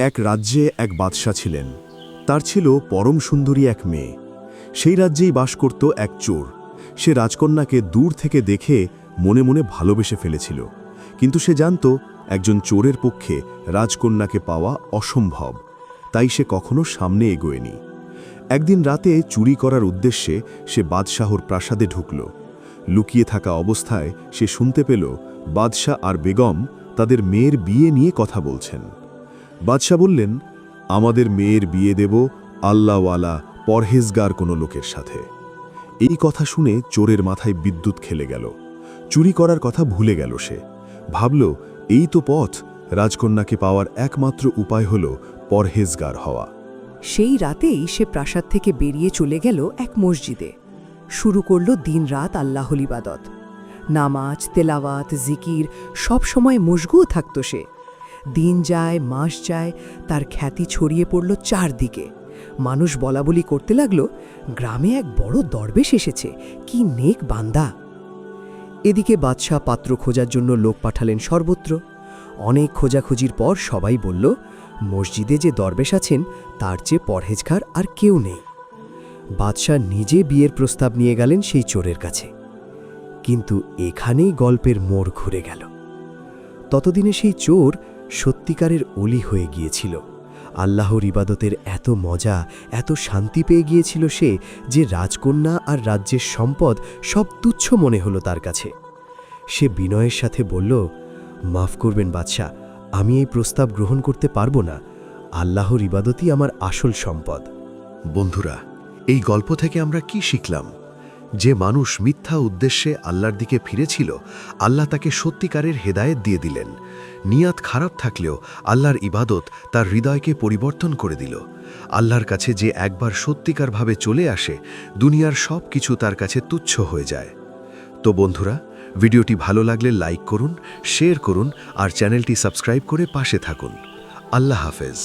এক রাজ্যে এক বাদশা ছিলেন। তার ছিল পরম সুন্দরী এক মেয়ে। সেই রাজ্যেই বাস করত এক চোর। সে রাজকন্যাকে দূর থেকে দেখে মনে মনে ভালোবেসে ফেলেছিল, কিন্তু সে জানত একজন চোরের পক্ষে রাজকন্যাকে পাওয়া অসম্ভব, তাই সে কখনো সামনে এগোয়নি। একদিন রাতে চুরি করার উদ্দেশ্যে সে বাদশাহর প্রাসাদে ঢুকল। লুকিয়ে থাকা অবস্থায় সে শুনতে পেল বাদশা আর বেগম তাদের মেয়ের বিয়ে নিয়ে কথা বলছেন। বাদশা বললেন, আমাদের মেয়ের বিয়ে দেব আল্লাহওয়ালা পরহেজগার কোনো লোকের সাথে। এই কথা শুনে চোরের মাথায় বিদ্যুৎ খেলে গেল। চুরি করার কথা ভুলে গেল সে। ভাবল, এই তো পথ, রাজকন্যাকে পাওয়ার একমাত্র উপায় হল পরহেজগার হওয়া। সেই রাতেই সে প্রাসাদ থেকে বেরিয়ে চলে গেল এক মসজিদে। শুরু করল দিনরাত আল্লাহর ইবাদত। নামাজ, তেলাওয়াত, জিকির সব সময় মশগুল থাকত সে। দিন যায়, মাস যায়, তার খ্যাতি ছড়িয়ে পড়ল চারদিকে। মানুষ বলাবলি করতে লাগল, গ্রামে এক বড় দরবেশ এসেছে, কি নেক বান্দা। এদিকে বাদশাহ পাত্র খোঁজার জন্য লোক পাঠালেন সর্বত্র। অনেক খোঁজাখুঁজির পর সবাই বলল, মসজিদে যে দরবেশ আছেন তার চেয়ে পরহেজগার আর কেউ নেই। বাদশাহ নিজে বিয়ের প্রস্তাব নিয়ে গেলেন সেই চোরের কাছে। কিন্তু এখানেই গল্পের মোড় ঘুরে গেল। ততদিনে সেই চোর সত্যিকারের অলি হয়ে গিয়েছিল। আল্লাহর ইবাদতের এত মজা, এত শান্তি পেয়ে গিয়েছিল সে, যে রাজকন্যা আর রাজ্যের সম্পদ সব তুচ্ছ মনে হলো তার কাছে। সে বিনয়ের সাথে বলল, মাফ করবেন বাদশাহ, আমি এই প্রস্তাব গ্রহণ করতে পারব না। আল্লাহর ইবাদতই আমার আসল সম্পদ। বন্ধুরা, এই গল্প থেকে আমরা কি শিখলাম? যে মানুষ মিথ্যা উদ্দেশ্যে আল্লাহর দিকে ফিরেছিল, আল্লাহ তাকে সত্যিকারের হেদায়েত দিয়ে দিলেন। নিয়াত খারাপ থাকলেও আল্লাহর ইবাদত তার হৃদয়কে পরিবর্তন করে দিল। আল্লাহর কাছে যে একবার সত্যিকারভাবে চলে আসে, দুনিয়ার সব কিছু তার কাছে তুচ্ছ হয়ে যায়। তো বন্ধুরা, ভিডিওটি ভালো লাগলে লাইক করুন, শেয়ার করুন আর চ্যানেলটি সাবস্ক্রাইব করে পাশে থাকুন। আল্লাহ হাফেজ।